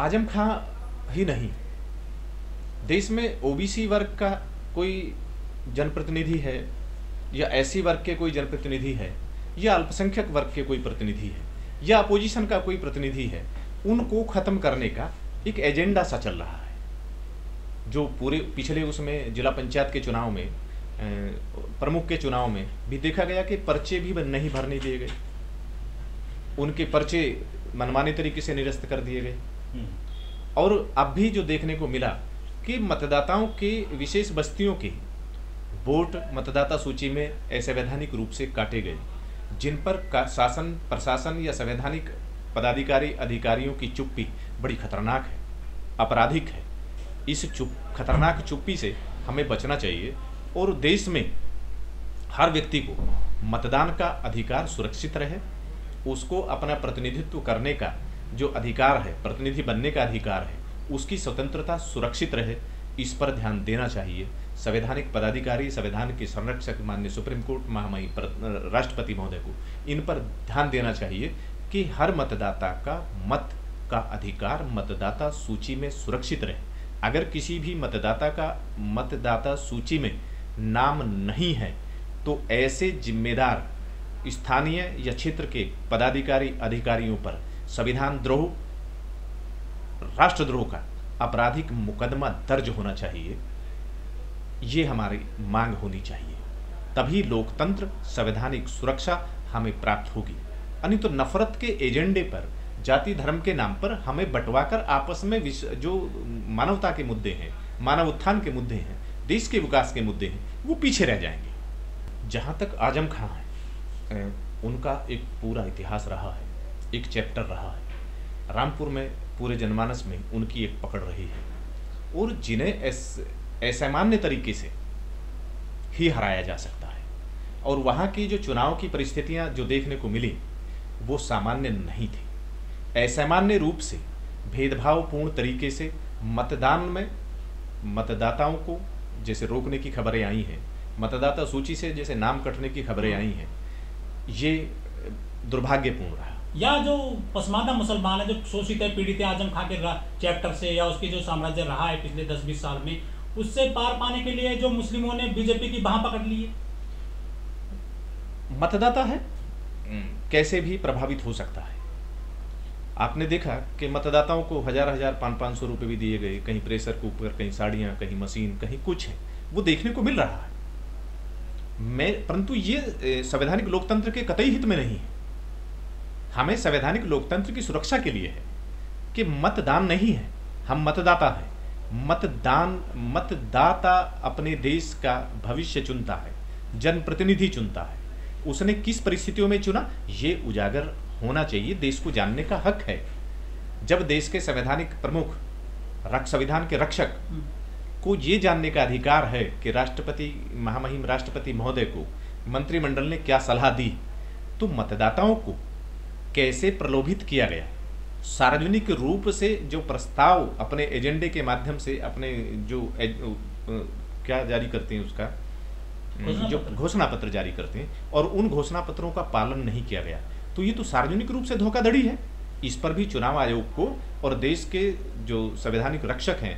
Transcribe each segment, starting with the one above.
आजम खां ही नहीं, देश में ओबीसी वर्ग का कोई जनप्रतिनिधि है या एससी वर्ग के कोई जनप्रतिनिधि है या अल्पसंख्यक वर्ग के कोई प्रतिनिधि है या अपोजिशन का कोई प्रतिनिधि है, उनको खत्म करने का एक एजेंडा सा चल रहा है। जो पूरे पिछले उसमें जिला पंचायत के चुनाव में, प्रमुख के चुनाव में भी देखा गया कि पर्चे भी नहीं भरने दिए गए, उनके पर्चे मनमाने तरीके से निरस्त कर दिए गए। और अब भी जो देखने को मिला कि मतदाताओं के विशेष बस्तियों के वोट मतदाता सूची में असंवैधानिक रूप से काटे गए, जिन पर शासन प्रशासन या संवैधानिक पदाधिकारी अधिकारियों की चुप्पी बड़ी खतरनाक है, आपराधिक है। इस खतरनाक चुप्पी से हमें बचना चाहिए और देश में हर व्यक्ति को मतदान का अधिकार सुरक्षित रहे, उसको अपना प्रतिनिधित्व करने का जो अधिकार है, प्रतिनिधि बनने का अधिकार है, उसकी स्वतंत्रता सुरक्षित रहे, इस पर ध्यान देना चाहिए। संवैधानिक पदाधिकारी, संविधान के संरक्षक माननीय सुप्रीम कोर्ट महामहिम राष्ट्रपति महोदय को इन पर ध्यान देना चाहिए कि हर मतदाता का मत का अधिकार मतदाता सूची में सुरक्षित रहे। अगर किसी भी मतदाता का मतदाता सूची में नाम नहीं है तो ऐसे जिम्मेदार स्थानीय या क्षेत्र के पदाधिकारी अधिकारियों पर संविधान द्रोह, राष्ट्रद्रोह का आपराधिक मुकदमा दर्ज होना चाहिए। ये हमारी मांग होनी चाहिए, तभी लोकतंत्र, संवैधानिक सुरक्षा हमें प्राप्त होगी। नहीं तो नफरत के एजेंडे पर, जाति धर्म के नाम पर हमें बंटवाकर आपस में जो मानवता के मुद्दे हैं, मानव उत्थान के मुद्दे हैं, देश के विकास के मुद्दे हैं, वो पीछे रह जाएंगे। जहाँ तक आजम खां है, उनका एक पूरा इतिहास रहा है, एक चैप्टर रहा है। रामपुर में पूरे जनमानस में उनकी एक पकड़ रही है और जिन्हें असामान्य तरीके से ही हराया जा सकता है। और वहाँ की जो चुनाव की परिस्थितियाँ जो देखने को मिली वो सामान्य नहीं थी। असामान्य रूप से भेदभावपूर्ण तरीके से मतदान में मतदाताओं को जैसे रोकने की खबरें आई हैं, मतदाता सूची से जैसे नाम कटने की खबरें आई हैं, ये दुर्भाग्यपूर्ण रहा। या जो पसमानदा मुसलमान है, जो शोषित है, पीड़ित है, आजम खां के चैप्टर से या उसकी जो साम्राज्य रहा है पिछले 10-20 साल में, उससे पार पाने के लिए जो मुस्लिमों ने बीजेपी की बाह पकड़ ली है। मतदाता है, कैसे भी प्रभावित हो सकता है। आपने देखा कि मतदाताओं को 1000-1000, 500-500 रुपये भी दिए गए, कहीं प्रेशर कुकर, कहीं साड़ियाँ, कहीं मशीन, कहीं कुछ है, वो देखने को मिल रहा है। परंतु ये संवैधानिक लोकतंत्र के कतई हित में नहीं है। हमें संवैधानिक लोकतंत्र की सुरक्षा के लिए है कि मतदान नहीं है, हम मतदाता हैं। मतदाता अपने देश का भविष्य चुनता है, जनप्रतिनिधि चुनता है। उसने किस परिस्थितियों में चुना, ये उजागर होना चाहिए, देश को जानने का हक है। जब देश के संवैधानिक प्रमुख, संविधान के रक्षक को ये जानने का अधिकार है कि राष्ट्रपति, महामहिम राष्ट्रपति महोदय को मंत्रिमंडल ने क्या सलाह दी, तो मतदाताओं को कैसे प्रलोभित किया गया। सार्वजनिक रूप से जो प्रस्ताव अपने एजेंडे के माध्यम से अपने जो क्या जारी करते हैं, उसका जो घोषणा पत्र जारी करते हैं, और उन घोषणा पत्रों का पालन नहीं किया गया, तो ये तो सार्वजनिक रूप से धोखाधड़ी है। इस पर भी चुनाव आयोग को और देश के जो संवैधानिक रक्षक हैं,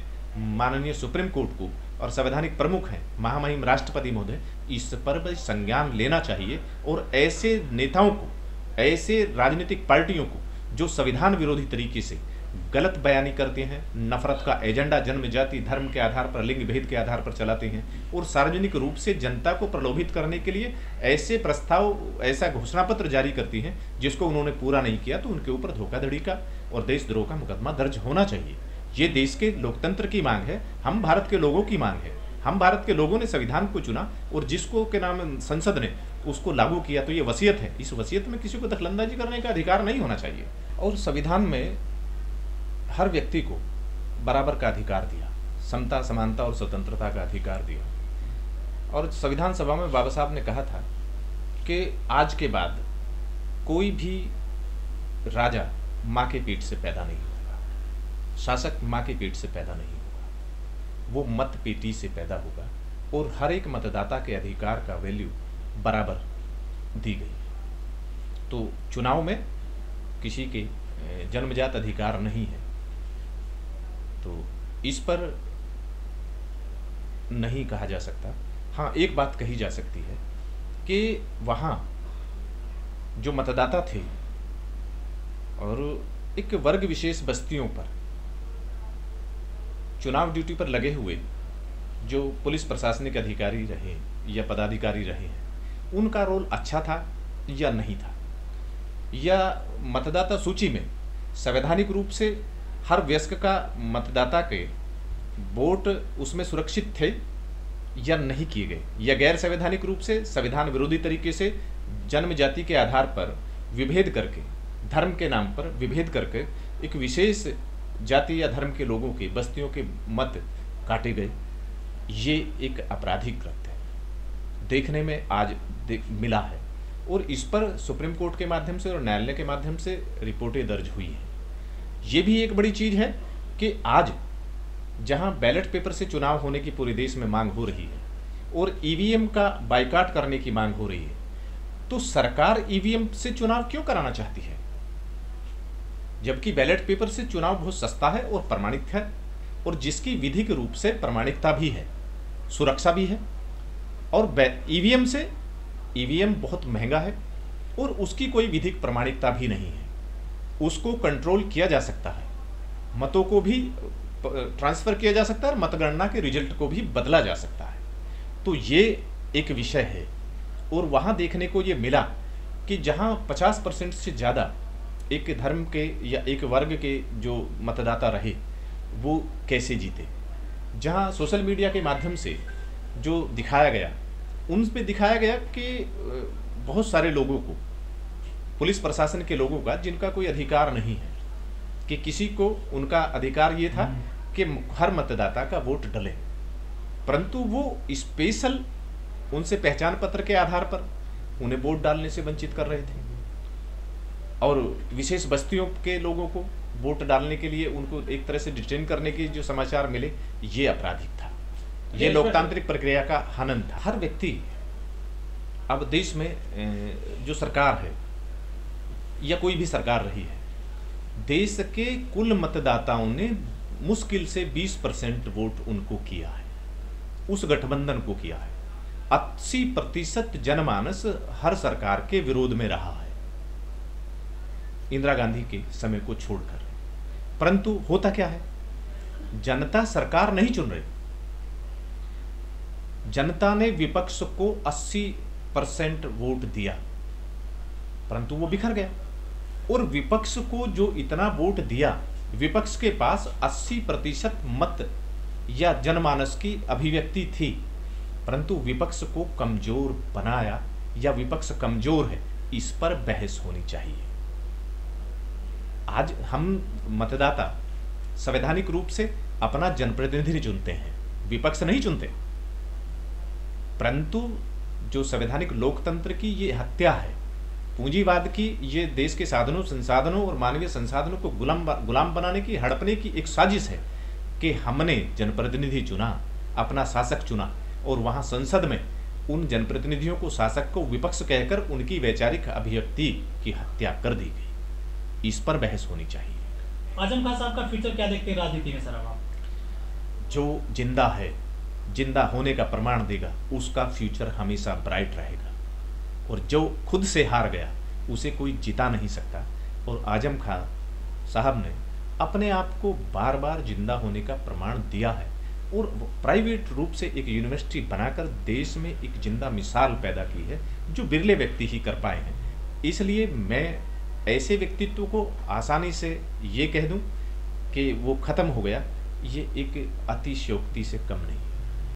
माननीय सुप्रीम कोर्ट को, और संवैधानिक प्रमुख हैं महामहिम राष्ट्रपति महोदय, इस पर भी संज्ञान लेना चाहिए। और ऐसे नेताओं को, ऐसे राजनीतिक पार्टियों को जो संविधान विरोधी तरीके से गलत बयानी करते हैं, नफरत का एजेंडा जन्म जाति धर्म के आधार पर, लिंग भेद के आधार पर चलाते हैं, और सार्वजनिक रूप से जनता को प्रलोभित करने के लिए ऐसे प्रस्ताव, ऐसा घोषणा पत्र जारी करती हैं जिसको उन्होंने पूरा नहीं किया, तो उनके ऊपर धोखाधड़ी का और देशद्रोह का मुकदमा दर्ज होना चाहिए। ये देश के लोकतंत्र की मांग है, हम भारत के लोगों की मांग है। हम भारत के लोगों ने संविधान को चुना और जिसको के नाम संसद ने उसको लागू किया, तो ये वसीयत है। इस वसीयत में किसी को दखलंदाजी करने का अधिकार नहीं होना चाहिए। और संविधान में हर व्यक्ति को बराबर का अधिकार दिया, समता, समानता और स्वतंत्रता का अधिकार दिया। और संविधान सभा में बाबा साहब ने कहा था कि आज के बाद कोई भी राजा माँ के पेट से पैदा नहीं होगा, शासक माँ के पेट से पैदा नहीं होगा, वो मत पेटी से पैदा होगा। और हर एक मतदाता के अधिकार का वैल्यू बराबर दी गई। तो चुनाव में किसी के जन्मजात अधिकार नहीं है, तो इस पर नहीं कहा जा सकता। हाँ, एक बात कही जा सकती है कि वहाँ जो मतदाता थे और एक वर्ग विशेष बस्तियों पर चुनाव ड्यूटी पर लगे हुए जो पुलिस प्रशासनिक अधिकारी रहे या पदाधिकारी रहे हैं, उनका रोल अच्छा था या नहीं था, या मतदाता सूची में संवैधानिक रूप से हर वयस्क का मतदाता के वोट उसमें सुरक्षित थे या नहीं किए गए, या गैर संवैधानिक रूप से संविधान विरोधी तरीके से जन्म जाति के आधार पर विभेद करके, धर्म के नाम पर विभेद करके एक विशेष जाति या धर्म के लोगों के, बस्तियों के मत काटे गए। ये एक आपराधिक कृत्य है, देखने में आज मिला है, और इस पर सुप्रीम कोर्ट के माध्यम से और न्यायालय के माध्यम से रिपोर्टें दर्ज हुई हैं। ये भी एक बड़ी चीज़ है कि आज जहां बैलेट पेपर से चुनाव होने की पूरे देश में मांग हो रही है और ईवीएम का बाइकाट करने की मांग हो रही है, तो सरकार ईवीएम से चुनाव क्यों कराना चाहती है, जबकि बैलेट पेपर से चुनाव बहुत सस्ता है और प्रमाणित है, और जिसकी विधिक रूप से प्रमाणिकता भी है, सुरक्षा भी है। और ईवीएम बहुत महंगा है और उसकी कोई विधिक प्रमाणिकता भी नहीं है, उसको कंट्रोल किया जा सकता है, मतों को भी ट्रांसफर किया जा सकता है और मतगणना के रिजल्ट को भी बदला जा सकता है। तो ये एक विषय है, और वहाँ देखने को ये मिला कि जहाँ 50% से ज़्यादा एक धर्म के या एक वर्ग के जो मतदाता रहे वो कैसे जीते, जहाँ सोशल मीडिया के माध्यम से जो दिखाया गया, उन पे दिखाया गया कि बहुत सारे लोगों को, पुलिस प्रशासन के लोगों का, जिनका कोई अधिकार नहीं है, कि किसी को उनका अधिकार ये था कि हर मतदाता का वोट डले, परंतु वो स्पेशल उनसे पहचान पत्र के आधार पर उन्हें वोट डालने से वंचित कर रहे थे, और विशेष बस्तियों के लोगों को वोट डालने के लिए उनको एक तरह से डिटेन करने के जो समाचार मिले, ये आपराधिक था, ये लोकतांत्रिक प्रक्रिया का हनन था। हर व्यक्ति, अब देश में जो सरकार है या कोई भी सरकार रही है, देश के कुल मतदाताओं ने मुश्किल से 20% वोट उनको किया है, उस गठबंधन को किया है। 80% जनमानस हर सरकार के विरोध में रहा है, इंदिरा गांधी के समय को छोड़कर। परंतु होता क्या है, जनता सरकार नहीं चुन रही, जनता ने विपक्ष को 80% वोट दिया, परंतु वो बिखर गया। और विपक्ष को जो इतना वोट दिया, विपक्ष के पास 80% मत या जनमानस की अभिव्यक्ति थी, परंतु विपक्ष को कमजोर बनाया, या विपक्ष कमजोर है, इस पर बहस होनी चाहिए। आज हम मतदाता संवैधानिक रूप से अपना जनप्रतिनिधि चुनते हैं, विपक्ष नहीं चुनते, परंतु जो संवैधानिक लोकतंत्र की ये हत्या है, पूंजीवाद की, ये देश के साधनों, संसाधनों और मानवीय संसाधनों को गुलाम बनाने की, हड़पने की एक साजिश है कि हमने जनप्रतिनिधि चुना, अपना शासक चुना, और वहां संसद में उन जनप्रतिनिधियों को, शासक को विपक्ष कहकर उनकी वैचारिक अभिव्यक्ति की हत्या कर दी गई। इस पर बहस होनी चाहिए। आजम खान साहब का फ्यूचर क्या देखते हैं राजनीति में सर? आप जो जिंदा है, जिंदा होने का प्रमाण देगा, उसका फ्यूचर हमेशा ब्राइट रहेगा, और जो खुद से हार गया उसे कोई जिता नहीं सकता। और आजम खान साहब ने अपने आप को बार बार जिंदा होने का प्रमाण दिया है, और प्राइवेट रूप से एक यूनिवर्सिटी बनाकर देश में एक जिंदा मिसाल पैदा की है, जो बिरले व्यक्ति ही कर पाए हैं। इसलिए मैं ऐसे व्यक्तित्व को आसानी से ये कह दूं कि वो खत्म हो गया, ये एक अतिशयोक्ति से कम नहीं।